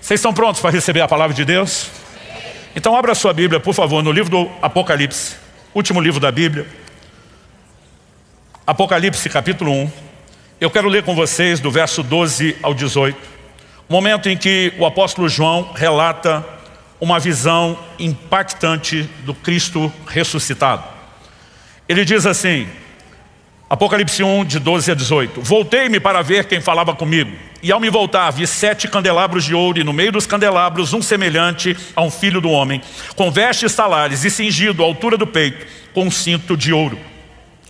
Vocês estão prontos para receber a palavra de Deus? Então abra sua Bíblia, por favor, no livro do Apocalipse, último livro da Bíblia. Apocalipse capítulo 1. Eu quero ler com vocês do verso 12 ao 18. O momento em que o apóstolo João relata uma visão impactante do Cristo ressuscitado. Ele diz assim, Apocalipse 1, de 12 a 18. Voltei-me para ver quem falava comigo. E ao me voltar, vi 7 candelabros de ouro, e no meio dos candelabros um semelhante a um filho do homem, com vestes talares e cingido à altura do peito, com um cinto de ouro.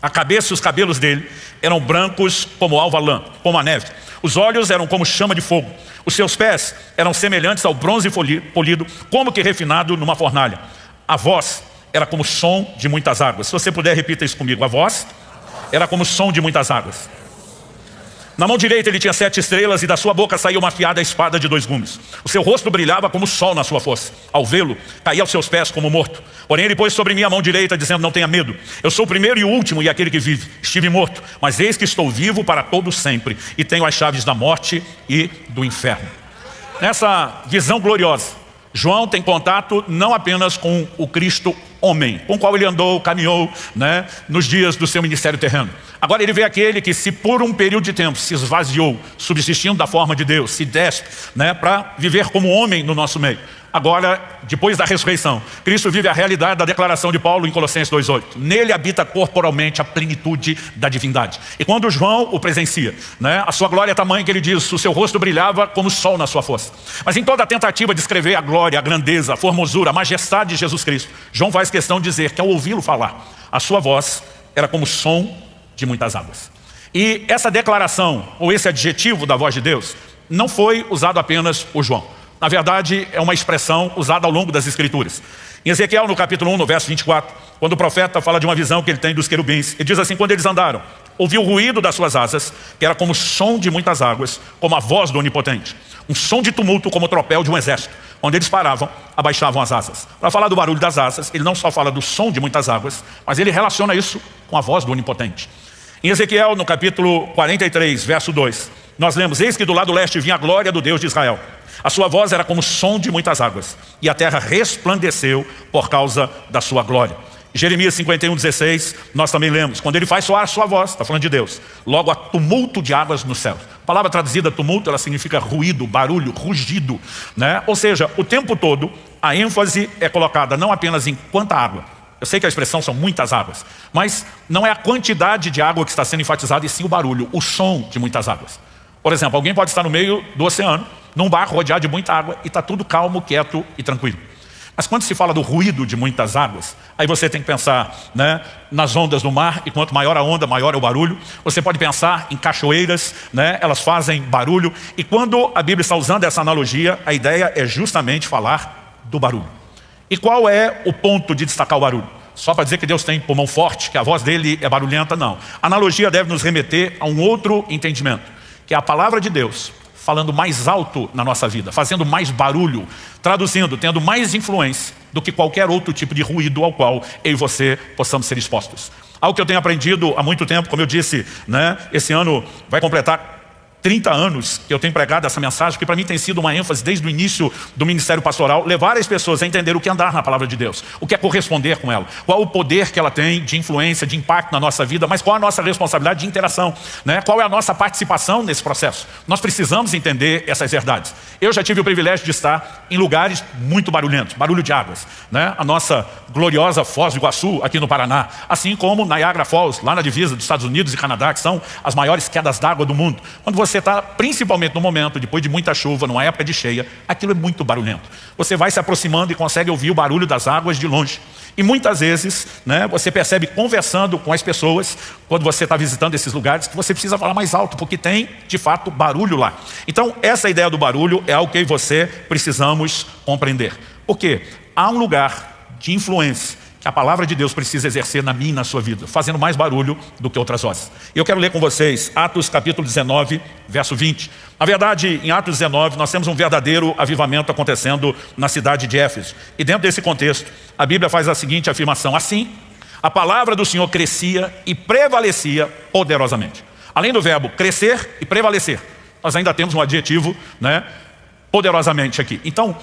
A cabeça e os cabelos dele eram brancos como alva lã, como a neve. Os olhos eram como chama de fogo. Os seus pés eram semelhantes ao bronze polido, como que refinado numa fornalha. A voz era como som de muitas águas. Se você puder, repita isso comigo. A voz era como som de muitas águas. Na mão direita ele tinha 7 estrelas, e da sua boca saía uma afiada espada de 2 gumes. O seu rosto brilhava como o sol na sua força. Ao vê-lo, caía aos seus pés como morto. Porém ele pôs sobre mim a mão direita, dizendo, não tenha medo. Eu sou o primeiro e o último e aquele que vive. Estive morto, mas eis que estou vivo para todo sempre, e tenho as chaves da morte e do inferno. Nessa visão gloriosa, João tem contato não apenas com o Cristo homem, com o qual ele andou, caminhou, nos dias do seu ministério terreno. Agora ele vê aquele que, se por um período de tempo se esvaziou, subsistindo da forma de Deus, se despe para viver como homem no nosso meio. Agora, depois da ressurreição, Cristo vive a realidade da declaração de Paulo em Colossenses 2,8. Nele habita corporalmente a plenitude da divindade. E quando João o presencia, a sua glória é tamanha que ele diz, o seu rosto brilhava como o sol na sua força. Mas em toda a tentativa de escrever a glória, a grandeza, a formosura, a majestade de Jesus Cristo, João faz questão de dizer que ao ouvi-lo falar, a sua voz era como o som de muitas águas. E essa declaração, ou esse adjetivo da voz de Deus, não foi usado apenas por João. Na verdade, é uma expressão usada ao longo das Escrituras. Em Ezequiel, no capítulo 1, no verso 24, quando o profeta fala de uma visão que ele tem dos querubins, ele diz assim, quando eles andaram, ouviu o ruído das suas asas, que era como o som de muitas águas, como a voz do Onipotente. Um som de tumulto como o tropel de um exército. Quando eles paravam, abaixavam as asas. Para falar do barulho das asas, ele não só fala do som de muitas águas, mas ele relaciona isso com a voz do Onipotente. Em Ezequiel, no capítulo 43, verso 2, nós lemos, eis que do lado leste vinha a glória do Deus de Israel. A sua voz era como o som de muitas águas, e a terra resplandeceu por causa da sua glória. Jeremias 51, 16, nós também lemos, quando ele faz soar a sua voz, está falando de Deus, logo há tumulto de águas no céu. A palavra traduzida tumulto, ela significa ruído, barulho, rugido, Ou seja, o tempo todo, a ênfase é colocada não apenas em quanta água. Eu sei que a expressão são muitas águas, mas não é a quantidade de água que está sendo enfatizada, e sim o barulho, o som de muitas águas. Por exemplo, alguém pode estar no meio do oceano, num barco rodeado de muita água, e está tudo calmo, quieto e tranquilo. Mas quando se fala do ruído de muitas águas, aí você tem que pensar nas ondas do mar, e quanto maior a onda, maior é o barulho. Você pode pensar em cachoeiras, elas fazem barulho. E quando a Bíblia está usando essa analogia, a ideia é justamente falar do barulho. E qual é o ponto de destacar o barulho? Só para dizer que Deus tem pulmão forte, que a voz dele é barulhenta, não. A analogia deve nos remeter a um outro entendimento, que é a palavra de Deus falando mais alto na nossa vida, fazendo mais barulho, traduzindo, tendo mais influência do que qualquer outro tipo de ruído ao qual eu e você possamos ser expostos. Algo que eu tenho aprendido há muito tempo, como eu disse, esse ano vai completar 30 anos que eu tenho pregado essa mensagem, que para mim tem sido uma ênfase desde o início do ministério pastoral, levar as pessoas a entender o que é andar na palavra de Deus, o que é corresponder com ela, qual o poder que ela tem de influência, de impacto na nossa vida, mas qual a nossa responsabilidade de interação, qual é a nossa participação nesse processo. Nós precisamos entender essas verdades. Eu já tive o privilégio de estar em lugares muito barulhentos, barulho de águas, a nossa gloriosa Foz do Iguaçu aqui no Paraná, assim como Niagara Falls, lá na divisa dos Estados Unidos e Canadá, que são as maiores quedas d'água do mundo. Quando você está, principalmente no momento, depois de muita chuva, numa época de cheia, aquilo é muito barulhento. Você vai se aproximando e consegue ouvir o barulho das águas de longe. E muitas vezes, você percebe conversando com as pessoas, quando você está visitando esses lugares, que você precisa falar mais alto, porque tem, de fato, barulho lá. Então, essa ideia do barulho é algo que eu e você precisamos compreender. Por quê? Há um lugar de influência que a palavra de Deus precisa exercer na minha e na sua vida, fazendo mais barulho do que outras vozes. E eu quero ler com vocês Atos capítulo 19, verso 20. Na verdade, em Atos 19, nós temos um verdadeiro avivamento acontecendo na cidade de Éfeso. E dentro desse contexto, a Bíblia faz a seguinte afirmação: assim, a palavra do Senhor crescia e prevalecia poderosamente. Além do verbo crescer e prevalecer, nós ainda temos um adjetivo, poderosamente aqui. Então,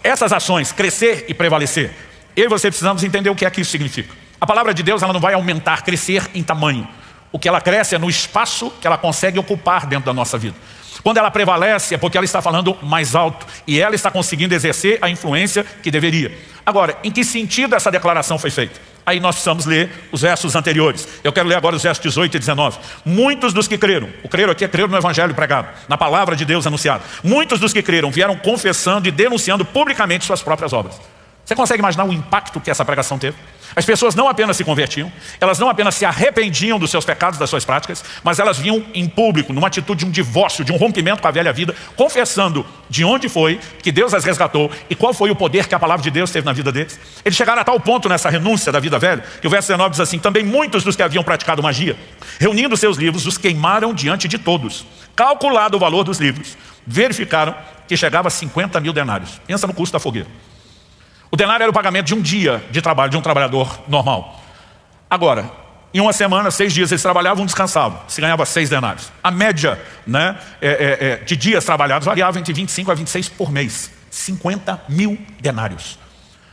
essas ações, crescer e prevalecer, eu e você precisamos entender o que é que isso significa. A palavra de Deus, ela não vai aumentar, crescer em tamanho. O que ela cresce é no espaço que ela consegue ocupar dentro da nossa vida. Quando ela prevalece é porque ela está falando mais alto e ela está conseguindo exercer a influência que deveria. Agora, em que sentido essa declaração foi feita? Aí nós precisamos ler os versos anteriores. Eu quero ler agora os versos 18 e 19. Muitos dos que creram, o creram aqui é creram no evangelho pregado, na palavra de Deus anunciada. Muitos dos que creram vieram confessando e denunciando publicamente suas próprias obras. Você consegue imaginar o impacto que essa pregação teve? As pessoas não apenas se convertiam, elas não apenas se arrependiam dos seus pecados, das suas práticas, mas elas vinham em público, numa atitude de um divórcio, de um rompimento com a velha vida, confessando de onde foi que Deus as resgatou e qual foi o poder que a palavra de Deus teve na vida deles. Eles chegaram a tal ponto nessa renúncia da vida velha, que o verso 19 diz assim: também muitos dos que haviam praticado magia, reunindo seus livros, os queimaram diante de todos. Calculado o valor dos livros, verificaram que chegava a 50 mil denários. Pensa no custo da fogueira. O denário era o pagamento de um dia de trabalho de um trabalhador normal. Agora, em uma semana, 6 dias eles trabalhavam, descansavam. Se ganhava 6 denários. A média, né, de dias trabalhados variava entre 25 a 26 por mês. 50 mil denários.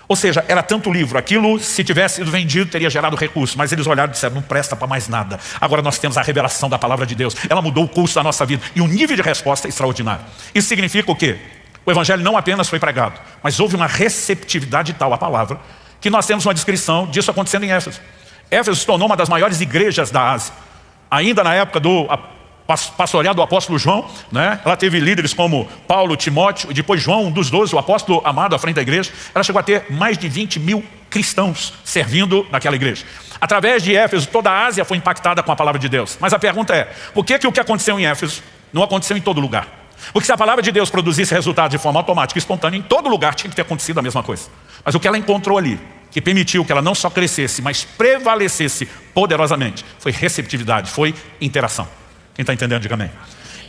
Ou seja, era tanto livro. Aquilo, se tivesse sido vendido, teria gerado recurso. Mas eles olharam e disseram: não presta para mais nada. Agora nós temos a revelação da palavra de Deus. Ela mudou o curso da nossa vida. E o nível de resposta é extraordinário. Isso significa o quê? O evangelho não apenas foi pregado, mas houve uma receptividade tal à palavra, que nós temos uma descrição disso acontecendo em Éfeso. Éfeso se tornou uma das maiores igrejas da Ásia. Ainda na época do pastoreado do apóstolo João, né? Ela teve líderes como Paulo, Timóteo, e depois João, um dos 12, o apóstolo amado à frente da igreja. Ela chegou a ter mais de 20 mil cristãos servindo naquela igreja. Através de Éfeso, toda a Ásia foi impactada com a palavra de Deus. Mas a pergunta é: por que o que aconteceu em Éfeso não aconteceu em todo lugar? Porque se a palavra de Deus produzisse resultados de forma automática e espontânea, em todo lugar tinha que ter acontecido a mesma coisa. Mas o que ela encontrou ali, que permitiu que ela não só crescesse, mas prevalecesse poderosamente, foi receptividade, foi interação. Quem está entendendo, diga amém.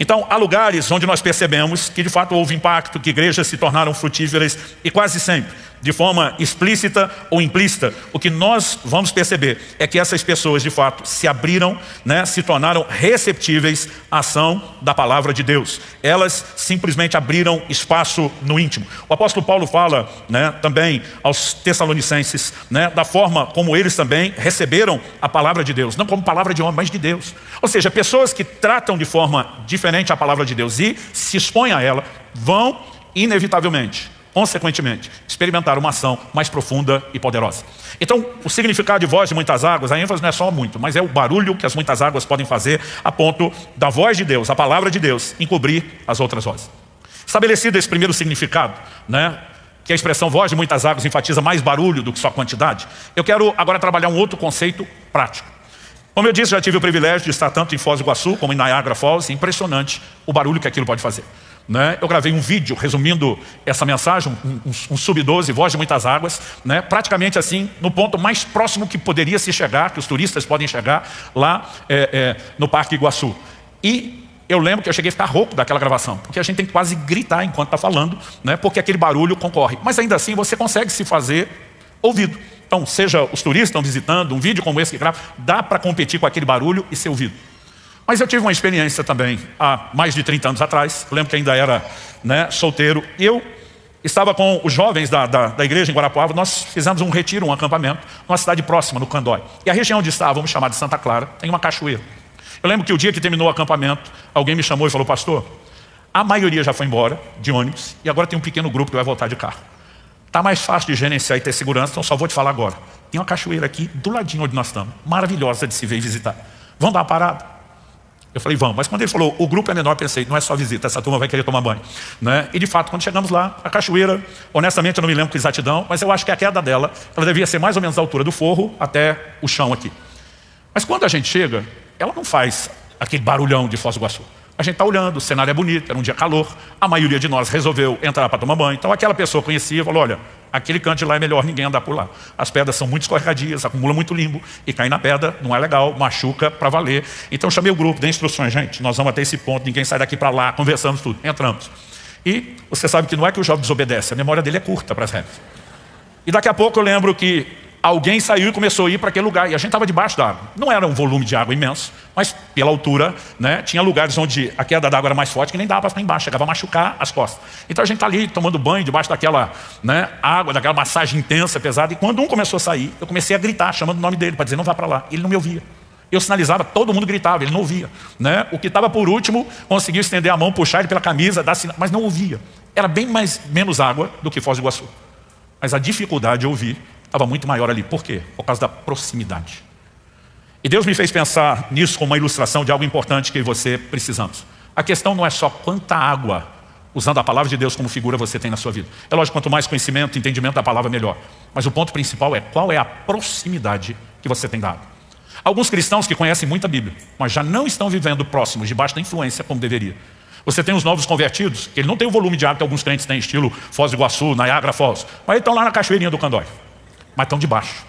Então, há lugares onde nós percebemos que de fato houve impacto, que igrejas se tornaram frutíferas, e quase sempre, de forma explícita ou implícita, o que nós vamos perceber é que essas pessoas de fato se abriram, né, se tornaram receptíveis à ação da palavra de Deus. Elas simplesmente abriram espaço no íntimo. O apóstolo Paulo fala, né, também aos Tessalonicenses, né, da forma como eles também receberam a palavra de Deus, não como palavra de homem, mas de Deus. Ou seja, pessoas que tratam de forma diferente a palavra de Deus e se expõem a ela, vão inevitavelmente, consequentemente, experimentar uma ação mais profunda e poderosa. Então, o significado de voz de muitas águas, a ênfase não é só muito, mas é o barulho que as muitas águas podem fazer a ponto da voz de Deus, a palavra de Deus, encobrir as outras vozes. Estabelecido esse primeiro significado, né, que a expressão voz de muitas águas enfatiza mais barulho do que só quantidade, eu quero agora trabalhar um outro conceito prático. Como eu disse, já tive o privilégio de estar tanto em Foz do Iguaçu como em Niagara Falls. É impressionante o barulho que aquilo pode fazer, né? Eu gravei um vídeo resumindo essa mensagem, um sub-12, voz de muitas águas, né? Praticamente assim, no ponto mais próximo que poderia se chegar, que os turistas podem chegar lá no Parque Iguaçu. E eu lembro que eu cheguei a ficar rouco daquela gravação, porque a gente tem que quase gritar enquanto está falando, né? Porque aquele barulho concorre. Mas ainda assim você consegue se fazer ouvido. Então, seja os turistas estão visitando, um vídeo como esse que grava, dá para competir com aquele barulho e ser ouvido. Mas eu tive uma experiência também, há mais de 30 anos atrás, eu lembro que ainda era, né, solteiro, e eu estava com os jovens da igreja em Guarapuava. Nós fizemos um retiro, um acampamento, numa cidade próxima, no Candói. E a região onde estávamos, chamada de Santa Clara, tem uma cachoeira. Eu lembro que o dia que terminou o acampamento, alguém me chamou e falou: pastor, a maioria já foi embora de ônibus, e agora tem um pequeno grupo que vai voltar de carro. Está mais fácil de gerenciar e ter segurança, então só vou te falar agora. Tem uma cachoeira aqui, do ladinho onde nós estamos, maravilhosa de se ver e visitar. Vamos dar uma parada? Eu falei: vamos. Mas quando ele falou, o grupo é menor, eu pensei: não é só visita, essa turma vai querer tomar banho, né? E de fato, quando chegamos lá, a cachoeira, honestamente eu não me lembro com exatidão, mas eu acho que a queda dela, ela devia ser mais ou menos da altura do forro até o chão aqui. Mas quando a gente chega, ela não faz aquele barulhão de Foz do Iguaçu. A gente está olhando, o cenário é bonito, era um dia calor, a maioria de nós resolveu entrar para tomar banho. Então aquela pessoa conhecia e falou: olha, aquele canto de lá é melhor ninguém andar por lá. As pedras são muito escorregadias, acumula muito limbo, e cair na pedra não é legal, machuca para valer. Então eu chamei o grupo, dei instruções: gente, nós vamos até esse ponto, ninguém sai daqui para lá, conversamos tudo, entramos. E você sabe que não é que o jovem desobedece, a memória dele é curta para as regras. E daqui a pouco eu lembro que alguém saiu e começou a ir para aquele lugar. E a gente estava debaixo da água. Não era um volume de água imenso, mas pela altura, né, tinha lugares onde a queda d'água era mais forte que nem dava para ficar embaixo, chegava a machucar as costas. Então a gente está ali tomando banho debaixo daquela, né, água, daquela massagem intensa, pesada. E quando um começou a sair, eu comecei a gritar, chamando o nome dele, para dizer, não vá para lá. Ele não me ouvia. Eu sinalizava, todo mundo gritava, ele não ouvia, né? O que estava por último, conseguiu estender a mão, puxar ele pela camisa, dar sinal, mas não ouvia. Era bem menos água do que Foz do Iguaçu. Mas a dificuldade de ouvir estava muito maior ali. Por quê? Por causa da proximidade. E Deus me fez pensar nisso como uma ilustração de algo importante que eu e você precisamos. A questão não é só quanta água, usando a palavra de Deus como figura, você tem na sua vida. É lógico, quanto mais conhecimento, entendimento da palavra, melhor. Mas o ponto principal é qual é a proximidade que você tem da água. Alguns cristãos que conhecem muito a Bíblia, mas já não estão vivendo próximos, debaixo da influência como deveria. Você tem os novos convertidos, que ele não tem o volume de água que alguns crentes têm, estilo Foz do Iguaçu, Niagara Falls, mas eles estão lá na cachoeirinha do Candói, mas estão debaixo.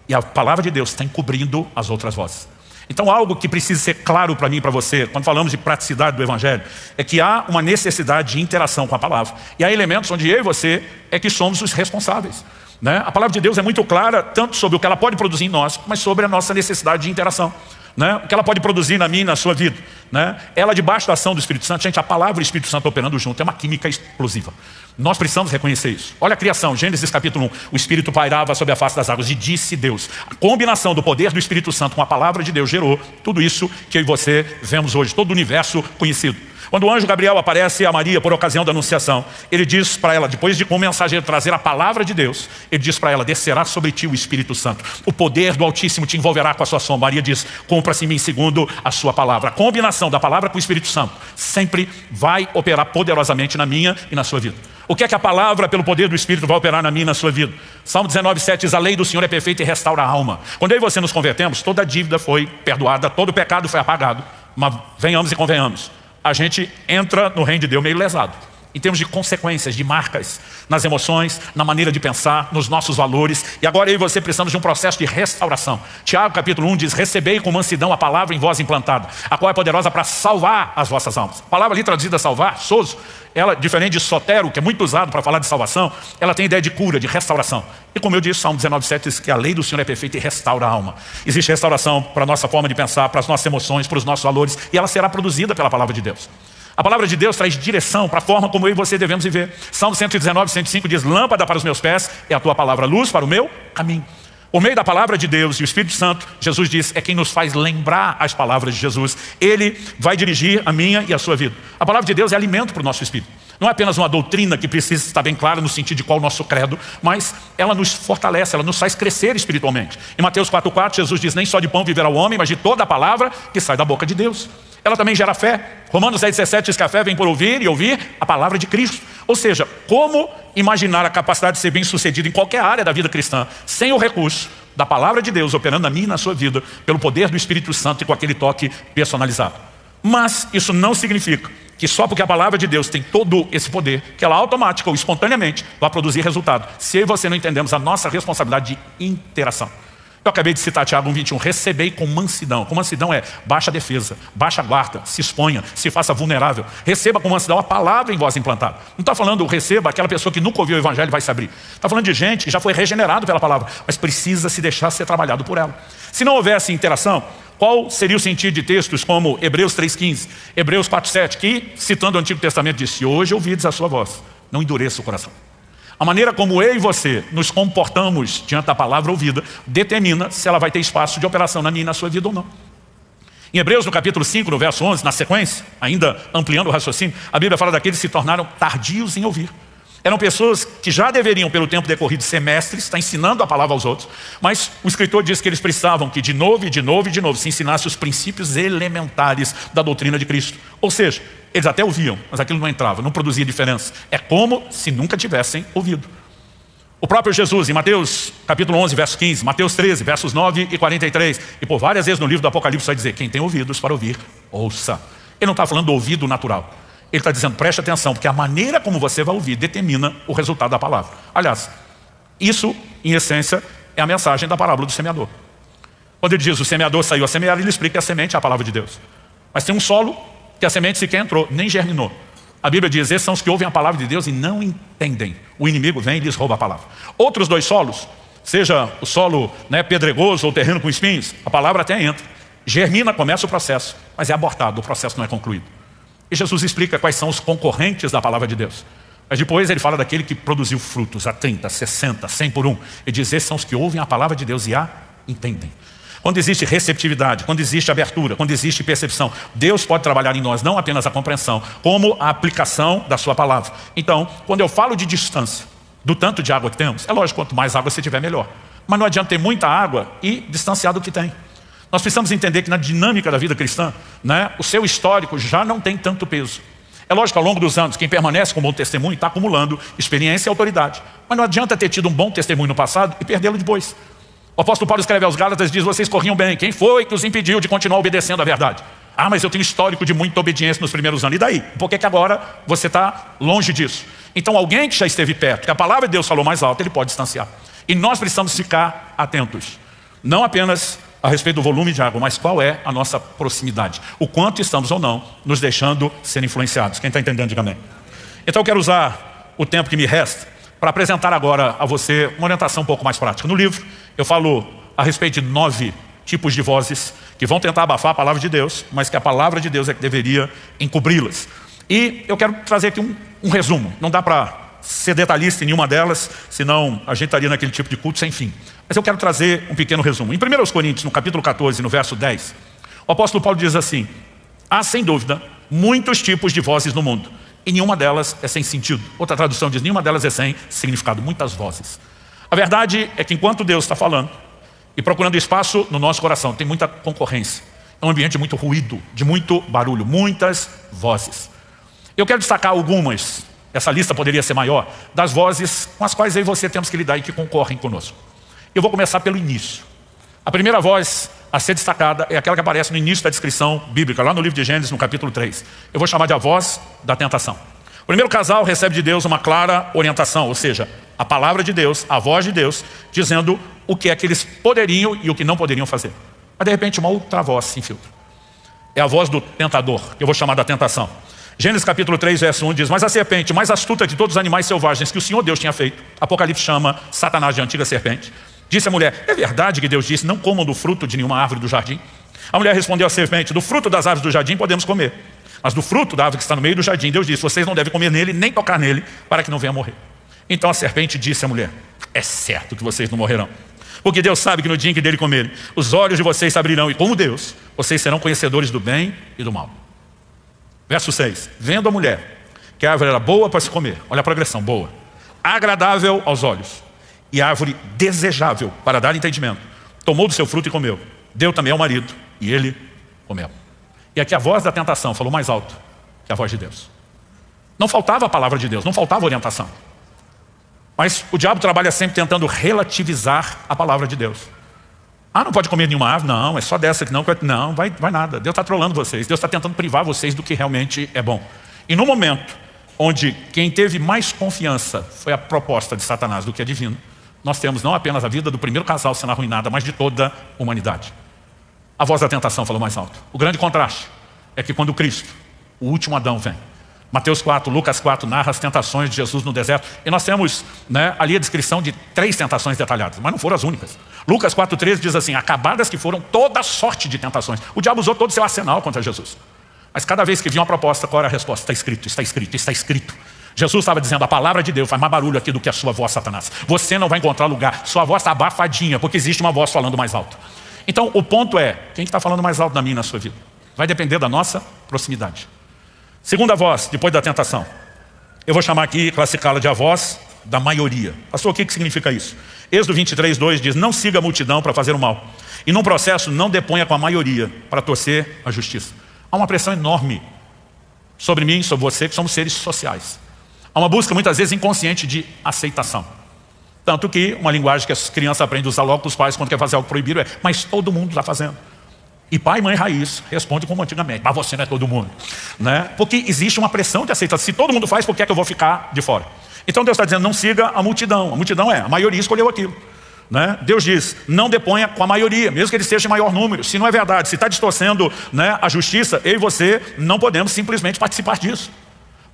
E a palavra de Deus está encobrindo as outras vozes. Então algo que precisa ser claro para mim e para você, quando falamos de praticidade do Evangelho, é que há uma necessidade de interação com a palavra. E há elementos onde eu e você é que somos os responsáveis. Né? A palavra de Deus é muito clara, tanto sobre o que ela pode produzir em nós, mas sobre a nossa necessidade de interação. Né? O que ela pode produzir na minha e na sua vida. Né? Ela debaixo da ação do Espírito Santo, gente, a palavra e o Espírito Santo operando junto é uma química explosiva. Nós precisamos reconhecer isso. Olha a criação, Gênesis capítulo 1. O Espírito pairava sobre a face das águas e disse Deus. A combinação do poder do Espírito Santo com a palavra de Deus gerou tudo isso que eu e você vemos hoje, todo o universo conhecido. Quando o anjo Gabriel aparece a Maria por ocasião da anunciação, ele diz para ela, depois de com o mensageiro trazer a palavra de Deus, ele diz para ela, descerá sobre ti o Espírito Santo. O poder do Altíssimo te envolverá com a sua sombra. Maria diz, cumpra-se em mim segundo a sua palavra. A combinação da palavra com o Espírito Santo sempre vai operar poderosamente na minha e na sua vida. O que é que a palavra, pelo poder do Espírito, vai operar na minha e na sua vida? Salmo 19:7 diz, a lei do Senhor é perfeita e restaura a alma. Quando eu e você nos convertemos, toda a dívida foi perdoada, todo o pecado foi apagado. Mas venhamos e convenhamos, a gente entra no reino de Deus meio lesado. Em termos de consequências, de marcas, nas emoções, na maneira de pensar, nos nossos valores. E agora eu e você precisamos de um processo de restauração. Tiago capítulo 1 diz, recebei com mansidão a palavra em vós implantada, a qual é poderosa para salvar as vossas almas. A palavra ali traduzida salvar, sozo, ela, diferente de sotero, que é muito usado para falar de salvação, ela tem ideia de cura, de restauração. E como eu disse, Salmo 19:7 diz que a lei do Senhor é perfeita e restaura a alma. Existe restauração para a nossa forma de pensar, para as nossas emoções, para os nossos valores, e ela será produzida pela palavra de Deus. A palavra de Deus traz direção para a forma como eu e você devemos viver. Salmo 119:105 diz, lâmpada para os meus pés é a tua palavra, luz para o meu caminho. Por meio da palavra de Deus e o Espírito Santo, Jesus diz, é quem nos faz lembrar as palavras de Jesus. Ele vai dirigir a minha e a sua vida. A palavra de Deus é alimento para o nosso espírito. Não é apenas uma doutrina que precisa estar bem clara no sentido de qual o nosso credo, mas ela nos fortalece, ela nos faz crescer espiritualmente. Em Mateus 4:4, Jesus diz, nem só de pão viverá o homem, mas de toda a palavra que sai da boca de Deus. Ela também gera fé. Romanos 10:17 diz que a fé vem por ouvir e ouvir a palavra de Cristo. Ou seja, como imaginar a capacidade de ser bem sucedido em qualquer área da vida cristã, sem o recurso da palavra de Deus operando na minha e na sua vida, pelo poder do Espírito Santo e com aquele toque personalizado. Mas isso não significa que só porque a palavra de Deus tem todo esse poder, que ela automática ou espontaneamente vai produzir resultado. Se eu e você não entendemos a nossa responsabilidade de interação. Eu acabei de citar Tiago 1:21, recebei com mansidão. Com mansidão é baixa defesa, baixa guarda, se exponha, se faça vulnerável. Receba com mansidão a palavra em vós implantada. Não está falando receba aquela pessoa que nunca ouviu o evangelho e vai se abrir. Está falando de gente que já foi regenerado pela palavra, mas precisa se deixar ser trabalhado por ela. Se não houvesse interação, qual seria o sentido de textos como Hebreus 3:15, Hebreus 4:7, que, citando o Antigo Testamento, disse, hoje ouvides a sua voz, não endureça o coração. A maneira como eu e você nos comportamos diante da palavra ouvida determina se ela vai ter espaço de operação na minha e na sua vida ou não. Em Hebreus, no capítulo 5, no verso 11, na sequência, ainda ampliando o raciocínio, a Bíblia fala daqueles que se tornaram tardios em ouvir. Eram pessoas que já deveriam, pelo tempo decorrido, ser mestres, estar ensinando a palavra aos outros, mas o escritor diz que eles precisavam que de novo e de novo e de novo se ensinasse os princípios elementares da doutrina de Cristo. Ou seja, eles até ouviam, mas aquilo não entrava, não produzia diferença. É como se nunca tivessem ouvido. O próprio Jesus, em Mateus capítulo 11, verso 15, Mateus 13, versos 9 e 43, e por várias vezes no livro do Apocalipse vai dizer, quem tem ouvidos para ouvir, ouça. Ele não está falando do ouvido natural. Ele está dizendo, preste atenção, porque a maneira como você vai ouvir determina o resultado da palavra. Aliás, isso, em essência, é a mensagem da parábola do semeador. Quando ele diz, o semeador saiu a semear, ele explica que a semente é a palavra de Deus. Mas tem um solo que a semente sequer entrou, nem germinou. A Bíblia diz, esses são os que ouvem a palavra de Deus e não entendem. O inimigo vem e lhes rouba a palavra. Outros dois solos seja o solo, né, pedregoso ou terreno com espinhos, a palavra até entra, germina, começa o processo, mas é abortado, o processo não é concluído. E Jesus explica quais são os concorrentes da palavra de Deus. Mas depois ele fala daquele que produziu frutos a 30, 60, 100 por um. E diz, esses são os que ouvem a palavra de Deus e a entendem. Quando existe receptividade, quando existe abertura, quando existe percepção, Deus pode trabalhar em nós não apenas a compreensão, como a aplicação da sua palavra. Então, quando eu falo de distância, do tanto de água que temos, é lógico, quanto mais água você tiver, melhor. Mas não adianta ter muita água e distanciar do que tem. Nós precisamos entender que na dinâmica da vida cristã, né, o seu histórico já não tem tanto peso. É lógico que ao longo dos anos, quem permanece com um bom testemunho está acumulando experiência e autoridade. Mas não adianta ter tido um bom testemunho no passado e perdê-lo depois. O apóstolo Paulo escreve aos Gálatas e diz, vocês corriam bem. Quem foi que os impediu de continuar obedecendo à verdade? Ah, mas eu tenho histórico de muita obediência nos primeiros anos. E daí? Por que agora você está longe disso? Então alguém que já esteve perto, que a palavra de Deus falou mais alto, ele pode distanciar. E nós precisamos ficar atentos. Não apenas a respeito do volume de água, mas qual é a nossa proximidade. O quanto estamos ou não nos deixando ser influenciados. Quem está entendendo, diga amém. Então eu quero usar o tempo que me resta para apresentar agora a você uma orientação um pouco mais prática. No livro eu falo a respeito de 9 tipos de vozes que vão tentar abafar a palavra de Deus, mas que a palavra de Deus é que deveria encobri-las. E eu quero trazer aqui um resumo. Não dá para ser detalhista em nenhuma delas, senão a gente estaria naquele tipo de culto sem fim. Mas eu quero trazer um pequeno resumo. Em 1 Coríntios, no capítulo 14, no verso 10, o apóstolo Paulo diz assim, há sem dúvida muitos tipos de vozes no mundo, e nenhuma delas é sem sentido. Outra tradução diz, nenhuma delas é sem significado, muitas vozes. A verdade é que enquanto Deus está falando e procurando espaço no nosso coração, tem muita concorrência. É um ambiente de muito ruído, de muito barulho, muitas vozes. Eu quero destacar algumas, essa lista poderia ser maior, das vozes com as quais eu e você temos que lidar e que concorrem conosco. Eu vou começar pelo início. A primeira voz a ser destacada é aquela que aparece no início da descrição bíblica, lá no livro de Gênesis, no capítulo 3. Eu vou chamar de a voz da tentação. O primeiro casal recebe de Deus uma clara orientação, ou seja, a palavra de Deus, a voz de Deus, dizendo o que é que eles poderiam e o que não poderiam fazer. Mas de repente uma outra voz se infiltra. É a voz do tentador, que eu vou chamar da tentação. Gênesis capítulo 3, verso 1 diz, mas a serpente, mais astuta de todos os animais selvagens que o Senhor Deus tinha feito, Apocalipse chama Satanás de antiga serpente, disse a mulher, é verdade que Deus disse, não comam do fruto de nenhuma árvore do jardim? A mulher respondeu à serpente, do fruto das árvores do jardim podemos comer, mas do fruto da árvore que está no meio do jardim, Deus disse, vocês não devem comer nele, nem tocar nele, para que não venha morrer. Então a serpente disse à mulher, é certo que vocês não morrerão, porque Deus sabe que no dia em que dele comerem, os olhos de vocês se abrirão, e como Deus, vocês serão conhecedores do bem e do mal. Verso 6, vendo a mulher que a árvore era boa para se comer, olha a progressão, boa, agradável aos olhos, e árvore desejável para dar entendimento, tomou do seu fruto e comeu, deu também ao marido, e ele comeu. E aqui a voz da tentação falou mais alto que a voz de Deus. Não faltava a palavra de Deus, não faltava orientação. Mas o diabo trabalha sempre tentando relativizar a palavra de Deus. Ah, não pode comer nenhuma árvore? Não, é só dessa que não. Não, vai nada. Deus está trolando vocês. Deus está tentando privar vocês do que realmente é bom. E no momento onde quem teve mais confiança foi a proposta de Satanás do que a divina, nós temos não apenas a vida do primeiro casal sendo arruinada, mas de toda a humanidade. A voz da tentação falou mais alto. O grande contraste é que quando Cristo, o último Adão, vem, Mateus 4, Lucas 4 narra as tentações de Jesus no deserto. E nós temos, né, ali a descrição de 3 tentações detalhadas, mas não foram as únicas. Lucas 4,13 diz assim, acabadas que foram toda sorte de tentações. O diabo usou todo o seu arsenal contra Jesus. Mas cada vez que vinha uma proposta, qual era a resposta? Está escrito, está escrito, está escrito. Jesus estava dizendo, a palavra de Deus faz mais barulho aqui do que a sua voz, Satanás. Você não vai encontrar lugar, sua voz está abafadinha, porque existe uma voz falando mais alto. Então o ponto é, quem está falando mais alto na minha e na sua vida? Vai depender da nossa proximidade. Segunda voz, depois da tentação. Eu vou chamar aqui, classificá-la de a voz da maioria. Pastor, o que significa isso? Êxodo 23, 2 diz, não siga a multidão para fazer o mal. E num processo, não deponha com a maioria para torcer a justiça. Há uma pressão enorme sobre mim, sobre você, que somos seres sociais. Há uma busca, muitas vezes, inconsciente de aceitação. Tanto que uma linguagem que as crianças aprendem a usar logo com os pais quando quer fazer algo proibido é, mas todo mundo está fazendo. E pai e mãe raiz responde como antigamente, mas você não é todo mundo, né? Porque existe uma pressão de aceitação. Se todo mundo faz, por que é que eu vou ficar de fora? Então Deus está dizendo, não siga a multidão. A multidão a maioria escolheu aquilo, né? Deus diz, não deponha com a maioria, mesmo que ele esteja em maior número. Se não é verdade, se está distorcendo, né, a justiça, eu e você não podemos simplesmente participar disso.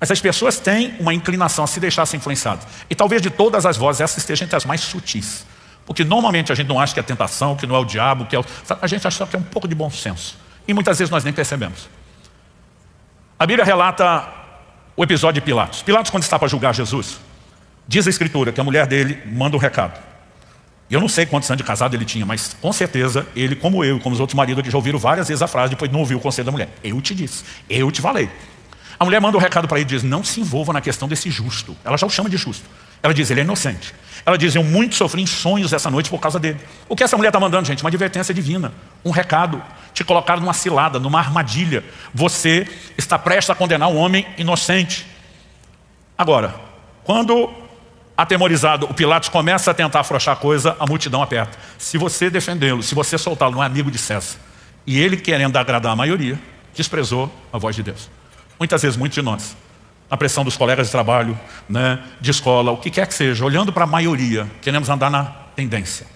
Mas as pessoas têm uma inclinação a se deixar ser influenciadas. E talvez de todas as vozes, essa esteja entre as mais sutis. Porque normalmente a gente não acha que é tentação, que não é o diabo, que é a gente acha que é um pouco de bom senso. E muitas vezes nós nem percebemos. A Bíblia relata o episódio de Pilatos. Pilatos, quando está para julgar Jesus, diz a Escritura que a mulher dele manda um recado. E eu não sei quantos anos de casado ele tinha, mas com certeza ele, como eu e como os outros maridos que já ouviram várias vezes a frase, depois não ouviu o conselho da mulher. Eu te disse, eu te falei. A mulher manda um recado para ele e diz, não se envolva na questão desse justo. Ela já o chama de justo. Ela diz, ele é inocente. Ela diz, eu muito sofri em sonhos essa noite por causa dele. O que essa mulher está mandando, gente? Uma advertência divina. Um recado. Te colocaram numa cilada, numa armadilha. Você está prestes a condenar um homem inocente. Agora, quando atemorizado, o Pilatos começa a tentar afrouxar a coisa, a multidão aperta. Se você defendê-lo, se você soltá-lo, não é amigo de César. E ele, querendo agradar a maioria, desprezou a voz de Deus. Muitas vezes, muitos de nós, a pressão dos colegas de trabalho, né, de escola, o que quer que seja, olhando para a maioria, queremos andar na tendência.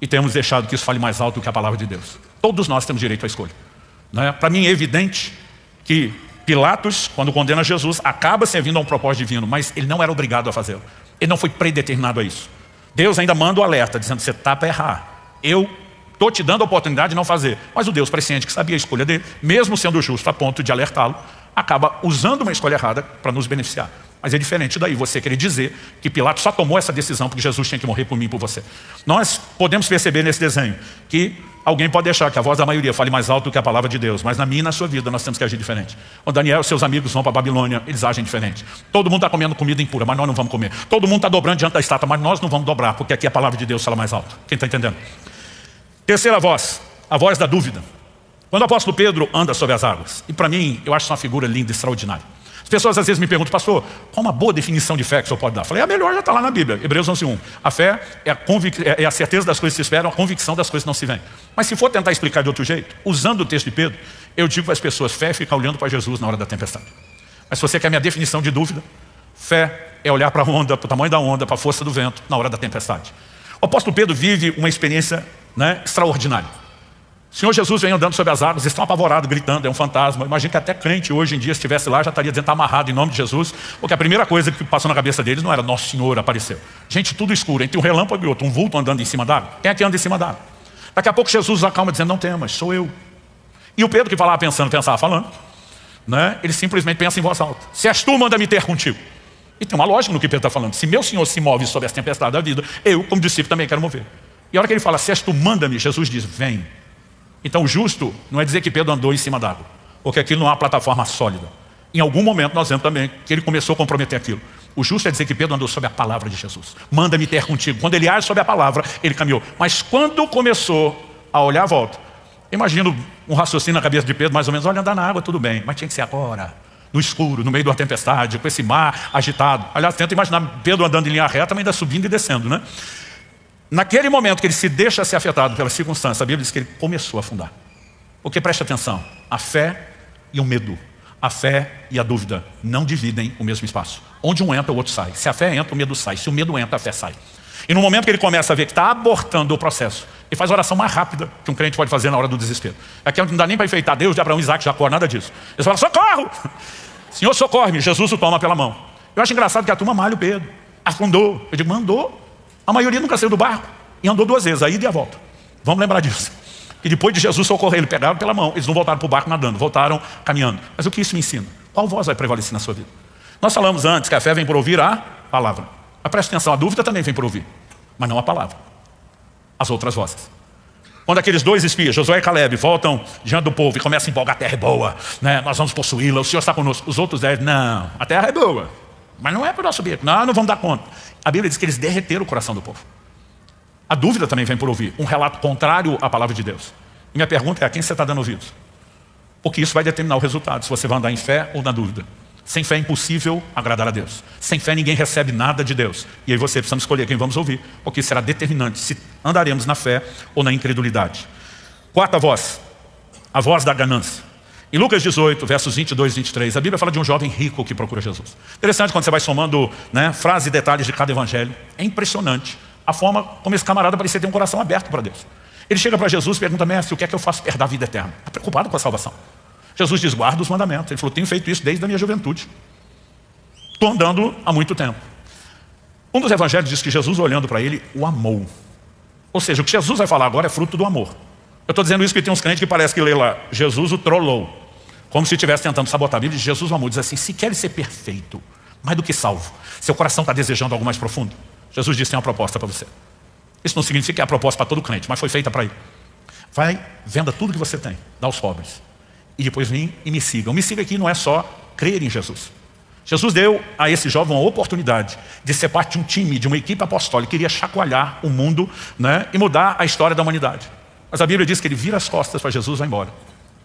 E temos deixado que isso fale mais alto do que a palavra de Deus. Todos nós temos direito à escolha. Né? Para mim é evidente que Pilatos, quando condena Jesus, acaba servindo a um propósito divino, mas ele não era obrigado a fazê-lo. Ele não foi predeterminado a isso. Deus ainda manda o alerta, dizendo, você está para errar. Eu estou te dando a oportunidade de não fazer. Mas o Deus presciente, que sabia a escolha dele, mesmo sendo justo a ponto de alertá-lo, acaba usando uma escolha errada para nos beneficiar. Mas é diferente daí você querer dizer que Pilatos só tomou essa decisão porque Jesus tinha que morrer por mim e por você. Nós podemos perceber nesse desenho que alguém pode deixar que a voz da maioria fale mais alto do que a palavra de Deus, mas na minha e na sua vida nós temos que agir diferente. O Daniel e seus amigos vão para a Babilônia, eles agem diferente. Todo mundo está comendo comida impura, mas nós não vamos comer. Todo mundo está dobrando diante da estátua, mas nós não vamos dobrar, porque aqui a palavra de Deus fala mais alto. Quem está entendendo? Terceira voz, a voz da dúvida. Quando o apóstolo Pedro anda sobre as águas, e para mim, eu acho isso uma figura linda, extraordinária. As pessoas às vezes me perguntam, pastor, qual uma boa definição de fé que o senhor pode dar? Eu falei, a melhor já está lá na Bíblia, Hebreus 11:1. A fé é a certeza das coisas que se esperam, a convicção das coisas que não se veem. Mas se for tentar explicar de outro jeito, usando o texto de Pedro, eu digo para as pessoas, fé é ficar olhando para Jesus na hora da tempestade. Mas se você quer a minha definição de dúvida, fé é olhar para a onda, para o tamanho da onda, para a força do vento, na hora da tempestade. O apóstolo Pedro vive uma experiência, né, extraordinária. O Senhor Jesus vem andando sobre as águas, estão apavorados, gritando, é um fantasma. Imagina que até crente hoje em dia, se estivesse lá, já estaria dizendo, está amarrado em nome de Jesus, porque a primeira coisa que passou na cabeça deles não era Nosso Senhor apareceu. Gente, tudo escuro, entre um relâmpago e outro, um vulto andando em cima d'água. Quem é que anda em cima d'água? Daqui a pouco Jesus acalma dizendo, não temas, sou eu. E o Pedro que falava pensava falando, né? Ele simplesmente pensa em voz alta. Se és tu, manda me ter contigo. E tem uma lógica no que Pedro está falando. Se meu Senhor se move sobre as tempestades da vida, eu, como discípulo, também quero mover. E a hora que ele fala, se és tu, manda-me, Jesus diz, vem. Então o justo não é dizer que Pedro andou em cima d'água, porque aquilo não é uma plataforma sólida. Em algum momento nós vemos também que ele começou a comprometer aquilo. O justo é dizer que Pedro andou sobre a palavra de Jesus. Manda-me ter contigo. Quando ele age sobre a palavra, ele caminhou. Mas quando começou a olhar à volta, imagino um raciocínio na cabeça de Pedro, mais ou menos, olha, andar na água tudo bem, mas tinha que ser agora, no escuro, no meio de uma tempestade, com esse mar agitado. Aliás, tenta imaginar Pedro andando em linha reta, mas ainda subindo e descendo, né? Naquele momento que ele se deixa ser afetado pelas circunstâncias, a Bíblia diz que ele começou a afundar. Porque preste atenção, a fé e o medo, a fé e a dúvida não dividem o mesmo espaço. Onde um entra, o outro sai. Se a fé entra, o medo sai. Se o medo entra, a fé sai. E no momento que ele começa a ver que está abortando o processo, ele faz a oração mais rápida que um crente pode fazer na hora do desespero. Aqui não dá nem para enfeitar Deus de Abraão, Isaac, Jacó, nada disso. Ele fala, socorro! Senhor, socorre-me. Jesus o toma pela mão. Eu acho engraçado que a turma malha o Pedro. Afundou. Eu digo, mandou. A maioria nunca saiu do barco e andou 2 vezes, a ida e a volta. Vamos lembrar disso. E depois de Jesus socorrer, ele pegaram pela mão, eles não voltaram para o barco nadando, voltaram caminhando. Mas o que isso me ensina? Qual voz vai prevalecer na sua vida? Nós falamos antes que a fé vem por ouvir a palavra. Mas preste atenção, a dúvida também vem por ouvir, mas não a palavra. As outras vozes. Quando aqueles 2 espias, Josué e Caleb, voltam diante do povo e começam a empolgar, a terra é boa, né? Nós vamos possuí-la, o Senhor está conosco. Os outros 10, não, a terra é boa, mas não é para nós subir, não vamos dar conta. A Bíblia diz que eles derreteram o coração do povo. A dúvida também vem por ouvir, um relato contrário à palavra de Deus. E minha pergunta é, a quem você está dando ouvidos? Porque isso vai determinar o resultado, se você vai andar em fé ou na dúvida. Sem fé é impossível agradar a Deus. Sem fé ninguém recebe nada de Deus. E aí você precisa escolher quem vamos ouvir, porque será determinante se andaremos na fé ou na incredulidade. Quarta voz, a voz da ganância. Em Lucas 18, versos 22 e 23, a Bíblia fala de um jovem rico que procura Jesus. Interessante quando você vai somando, né, frases e detalhes de cada evangelho. É impressionante a forma como esse camarada parecia ter um coração aberto para Deus. Ele chega para Jesus e pergunta, mestre, o que é que eu faço para herdar a vida eterna? Está preocupado com a salvação. Jesus diz, guarda os mandamentos. Ele falou, tenho feito isso desde a minha juventude. Estou andando há muito tempo. Um dos evangelhos diz que Jesus, olhando para ele, o amou. Ou seja, o que Jesus vai falar agora é fruto do amor. Eu estou dizendo isso porque tem uns crentes que parece que lê lá, Jesus o trollou. Como se estivesse tentando sabotar a Bíblia. Jesus o amor diz assim, se queres ser perfeito, mais do que salvo, seu coração está desejando algo mais profundo. Jesus disse, tem uma proposta para você. Isso não significa que é a proposta para todo crente, mas foi feita para ele. Vai, venda tudo que você tem, dá aos pobres. E depois vem e me siga. O me siga aqui não é só crer em Jesus. Jesus deu a esse jovem uma oportunidade de ser parte de um time, de uma equipe apostólica que iria chacoalhar o mundo, né, e mudar a história da humanidade. Mas a Bíblia diz que ele vira as costas para Jesus e vai embora.